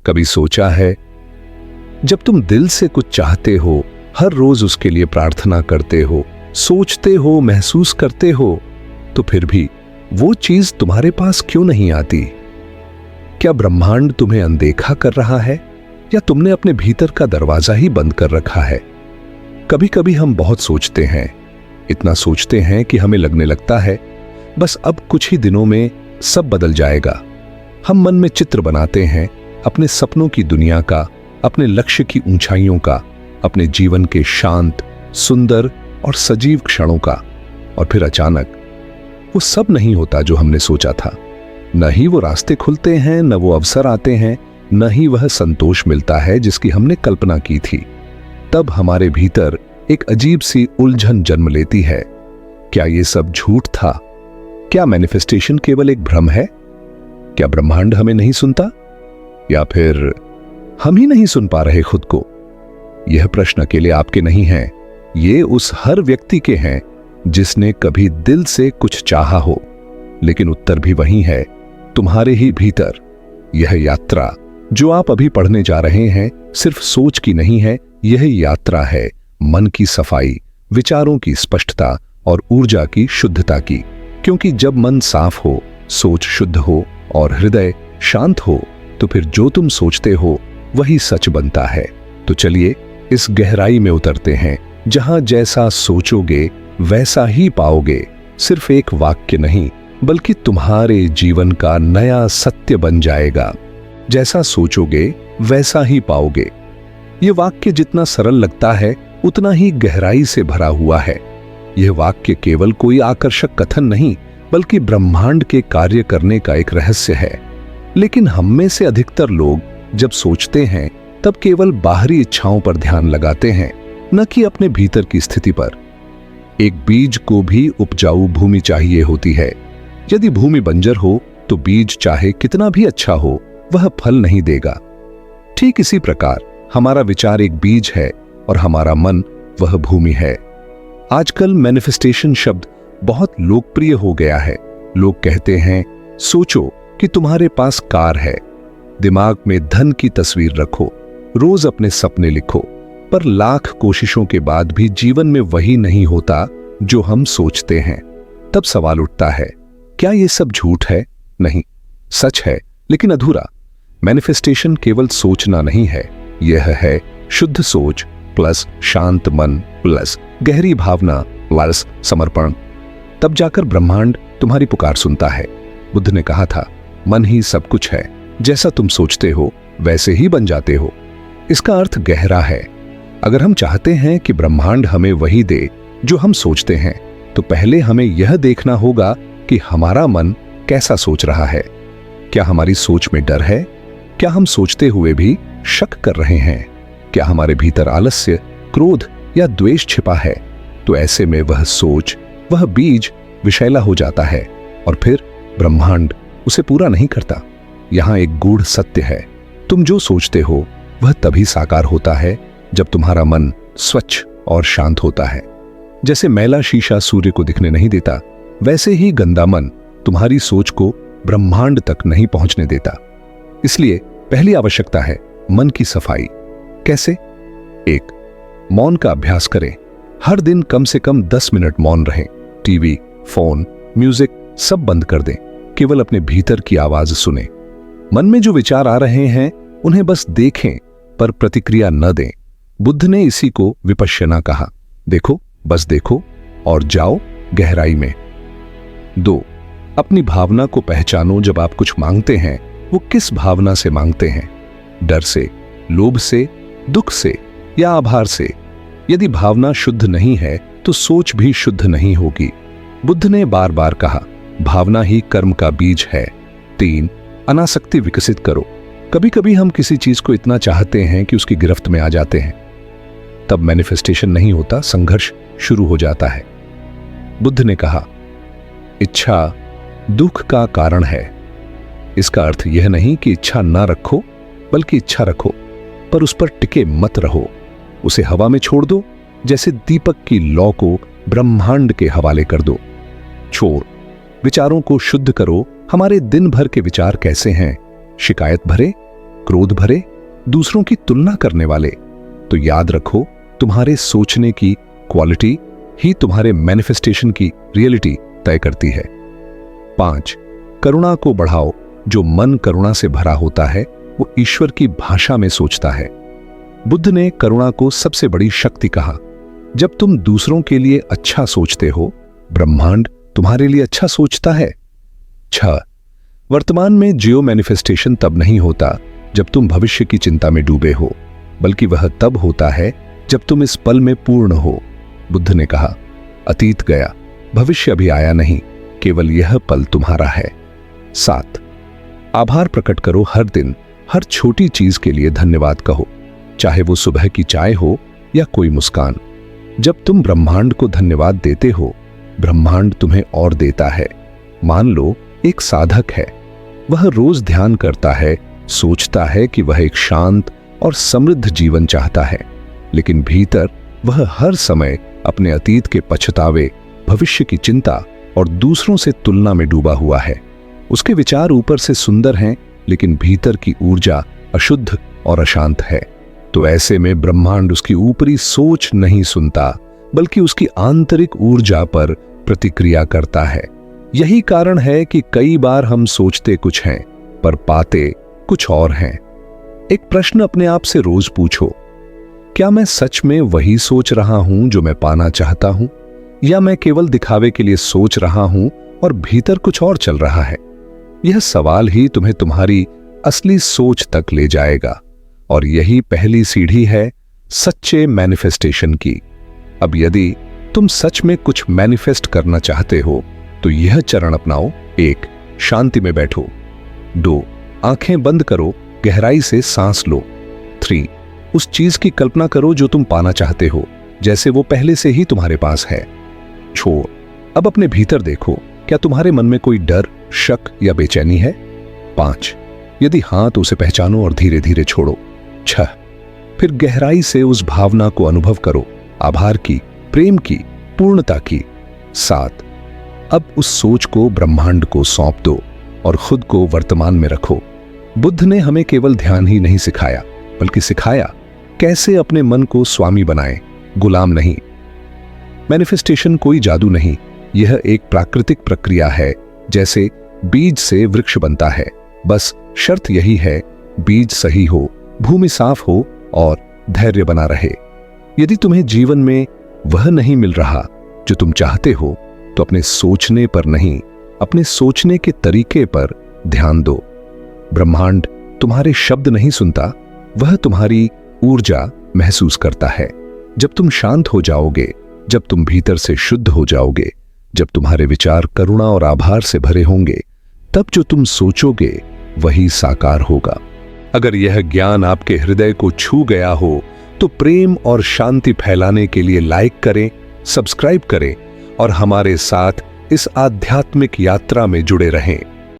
कभी सोचा है, जब तुम दिल से कुछ चाहते हो, हर रोज उसके लिए प्रार्थना करते हो, सोचते हो, महसूस करते हो, तो फिर भी वो चीज तुम्हारे पास क्यों नहीं आती? क्या ब्रह्मांड तुम्हें अनदेखा कर रहा है या तुमने अपने भीतर का दरवाजा ही बंद कर रखा है? कभी कभी हम बहुत सोचते हैं, इतना सोचते हैं कि हमें लगने लगता है बस अब कुछ ही दिनों में सब बदल जाएगा। हम मन में चित्र बनाते हैं अपने सपनों की दुनिया का, अपने लक्ष्य की ऊंचाइयों का, अपने जीवन के शांत, सुंदर और सजीव क्षणों का, और फिर अचानक वो सब नहीं होता जो हमने सोचा था। न ही वो रास्ते खुलते हैं, न वो अवसर आते हैं, न ही वह संतोष मिलता है जिसकी हमने कल्पना की थी। तब हमारे भीतर एक अजीब सी उलझन जन्म लेती है। क्या ये सब झूठ था? क्या मैनिफेस्टेशन केवल एक भ्रम है? क्या ब्रह्मांड हमें नहीं सुनता, या फिर हम ही नहीं सुन पा रहे खुद को? यह प्रश्न अकेले आपके नहीं हैं, ये उस हर व्यक्ति के हैं जिसने कभी दिल से कुछ चाहा हो। लेकिन उत्तर भी वही है, तुम्हारे ही भीतर। यह यात्रा जो आप अभी पढ़ने जा रहे हैं सिर्फ सोच की नहीं है, यह यात्रा है मन की सफाई, विचारों की स्पष्टता और ऊर्जा की शुद्धता की। क्योंकि जब मन साफ हो, सोच शुद्ध हो और हृदय शांत हो, तो फिर जो तुम सोचते हो वही सच बनता है। तो चलिए इस गहराई में उतरते हैं, जहां जैसा सोचोगे वैसा ही पाओगे। सिर्फ एक वाक्य नहीं, बल्कि तुम्हारे जीवन का नया सत्य बन जाएगा। जैसा सोचोगे वैसा ही पाओगे। यह वाक्य जितना सरल लगता है उतना ही गहराई से भरा हुआ है। यह वाक्य केवल कोई आकर्षक कथन नहीं, बल्कि ब्रह्मांड के कार्य करने का एक रहस्य है। लेकिन हम में से अधिकतर लोग जब सोचते हैं तब केवल बाहरी इच्छाओं पर ध्यान लगाते हैं, न कि अपने भीतर की स्थिति पर। एक बीज को भी उपजाऊ भूमि चाहिए होती है। यदि भूमि बंजर हो तो बीज चाहे कितना भी अच्छा हो, वह फल नहीं देगा। ठीक इसी प्रकार हमारा विचार एक बीज है और हमारा मन वह भूमि है। आजकल मैनिफेस्टेशन शब्द बहुत लोकप्रिय हो गया है। लोग कहते हैं, सोचो कि तुम्हारे पास कार है, दिमाग में धन की तस्वीर रखो, रोज अपने सपने लिखो, पर लाख कोशिशों के बाद भी जीवन में वही नहीं होता जो हम सोचते हैं। तब सवाल उठता है, क्या ये सब झूठ है? नहीं, सच है, लेकिन अधूरा। मैनिफेस्टेशन केवल सोचना नहीं है, यह है शुद्ध सोच प्लस शांत मन प्लस गहरी भावना प्लस समर्पण। तब जाकर ब्रह्मांड तुम्हारी पुकार सुनता है। बुद्ध ने कहा था, मन ही सब कुछ है, जैसा तुम सोचते हो वैसे ही बन जाते हो। इसका अर्थ गहरा है। अगर हम चाहते हैं कि ब्रह्मांड हमें वही दे जो हम सोचते हैं, तो पहले हमें यह देखना होगा कि हमारा मन कैसा सोच रहा है। क्या हमारी सोच में डर है? क्या हम सोचते हुए भी शक कर रहे हैं? क्या हमारे भीतर आलस्य, क्रोध या द्वेष छिपा है? तो ऐसे में वह सोच, वह बीज विषैला हो जाता है और फिर ब्रह्मांड उसे पूरा नहीं करता। यहां एक गूढ़ सत्य है, तुम जो सोचते हो वह तभी साकार होता है जब तुम्हारा मन स्वच्छ और शांत होता है। जैसे मैला शीशा सूर्य को दिखने नहीं देता, वैसे ही गंदा मन तुम्हारी सोच को ब्रह्मांड तक नहीं पहुंचने देता। इसलिए पहली आवश्यकता है मन की सफाई। कैसे? 1. मौन का अभ्यास करें। हर दिन कम से कम 10 मिनट मौन रहें। टीवी, फोन, म्यूजिक सब बंद कर दें। केवल अपने भीतर की आवाज सुने। मन में जो विचार आ रहे हैं उन्हें बस देखें, पर प्रतिक्रिया न दें। बुद्ध ने इसी को विपश्यना कहा। देखो, बस देखो और जाओ गहराई में। 2. अपनी भावना को पहचानो। जब आप कुछ मांगते हैं, वो किस भावना से मांगते हैं? डर से, लोभ से, दुख से या आभार से? यदि भावना शुद्ध नहीं है तो सोच भी शुद्ध नहीं होगी। बुद्ध ने बार बार कहा, भावना ही कर्म का बीज है। 3. अनासक्ति विकसित करो। कभी कभी हम किसी चीज को इतना चाहते हैं कि उसकी गिरफ्त में आ जाते हैं। तब मैनिफेस्टेशन नहीं होता, संघर्ष शुरू हो जाता है। बुद्ध ने कहा, इच्छा दुख का कारण है। इसका अर्थ यह नहीं कि इच्छा ना रखो, बल्कि इच्छा रखो, पर उस पर टिके मत रहो। उसे हवा में छोड़ दो, जैसे दीपक की लौ को ब्रह्मांड के हवाले कर दो। छोड़, विचारों को शुद्ध करो। हमारे दिन भर के विचार कैसे हैं? शिकायत भरे, क्रोध भरे, दूसरों की तुलना करने वाले, तो याद रखो तुम्हारे सोचने की क्वालिटी ही तुम्हारे मैनिफेस्टेशन की रियलिटी तय करती है। 5. करुणा को बढ़ाओ। जो मन करुणा से भरा होता है वो ईश्वर की भाषा में सोचता है। बुद्ध ने करुणा को सबसे बड़ी शक्ति कहा। जब तुम दूसरों के लिए अच्छा सोचते हो, ब्रह्मांड तुम्हारे लिए अच्छा सोचता है। 6. वर्तमान में जियो मैनिफेस्टेशन तब नहीं होता जब तुम भविष्य की चिंता में डूबे हो, बल्कि वह तब होता है जब तुम इस पल में पूर्ण हो। बुद्ध ने कहा, अतीत गया, भविष्य अभी आया नहीं, केवल यह पल तुम्हारा है। 7. आभार प्रकट करो। हर दिन हर छोटी चीज के लिए धन्यवाद कहो, चाहे वो सुबह की चाय हो या कोई मुस्कान। जब तुम ब्रह्मांड को धन्यवाद देते हो, ब्रह्मांड तुम्हें और देता है। मान लो एक साधक है, वह रोज ध्यान करता है, सोचता है कि वह एक शांत और समृद्ध जीवन चाहता है, लेकिन भीतर वह हर समय अपने अतीत के पछतावे, भविष्य की चिंता और दूसरों से तुलना में डूबा हुआ है। उसके विचार ऊपर से सुंदर हैं, लेकिन भीतर की ऊर्जा अशुद्ध और अशांत है। तो ऐसे में ब्रह्मांड उसकी ऊपरी सोच नहीं सुनता, बल्कि उसकी आंतरिक ऊर्जा पर प्रतिक्रिया करता है। यही कारण है कि कई बार हम सोचते कुछ हैं पर पाते कुछ और हैं। एक प्रश्न अपने आप से रोज पूछो, क्या मैं सच में वही सोच रहा हूं जो मैं पाना चाहता हूं, या मैं केवल दिखावे के लिए सोच रहा हूं और भीतर कुछ और चल रहा है? यह सवाल ही तुम्हें तुम्हारी असली सोच तक ले जाएगा, और यही पहली सीढ़ी है सच्चे मैनिफेस्टेशन की। अब यदि तुम सच में कुछ मैनिफेस्ट करना चाहते हो तो यह चरण अपनाओ। 1. शांति में बैठो। 2. आंखें बंद करो, गहराई से सांस लो। 3. उस चीज की कल्पना करो जो तुम पाना चाहते हो, जैसे वो पहले से ही तुम्हारे पास है। छोड़। अब अपने भीतर देखो, क्या तुम्हारे मन में कोई डर, शक या बेचैनी है? 5. यदि हां तो उसे पहचानो और धीरे धीरे छोड़ो। 6. फिर गहराई से उस भावना को अनुभव करो, आभार की, प्रेम की, पूर्णता की। 7. अब उस सोच को ब्रह्मांड को सौंप दो और खुद को वर्तमान में रखो। बुद्ध ने हमें केवल ध्यान ही नहीं सिखाया, बल्कि सिखाया कैसे अपने मन को स्वामी बनाएं, गुलाम नहीं। मैनिफेस्टेशन कोई जादू नहीं, यह एक प्राकृतिक प्रक्रिया है। जैसे बीज से वृक्ष बनता है, बस शर्त यही है बीज सही हो, भूमि साफ हो और धैर्य बना रहे। यदि तुम्हें जीवन में वह नहीं मिल रहा जो तुम चाहते हो, तो अपने सोचने पर नहीं, अपने सोचने के तरीके पर ध्यान दो। ब्रह्मांड तुम्हारे शब्द नहीं सुनता, वह तुम्हारी ऊर्जा महसूस करता है। जब तुम शांत हो जाओगे, जब तुम भीतर से शुद्ध हो जाओगे, जब तुम्हारे विचार करुणा और आभार से भरे होंगे, तब जो तुम सोचोगे वही साकार होगा। अगर यह ज्ञान आपके हृदय को छू गया हो तो प्रेम और शांति फैलाने के लिए लाइक करें, सब्सक्राइब करें और हमारे साथ इस आध्यात्मिक यात्रा में जुड़े रहें।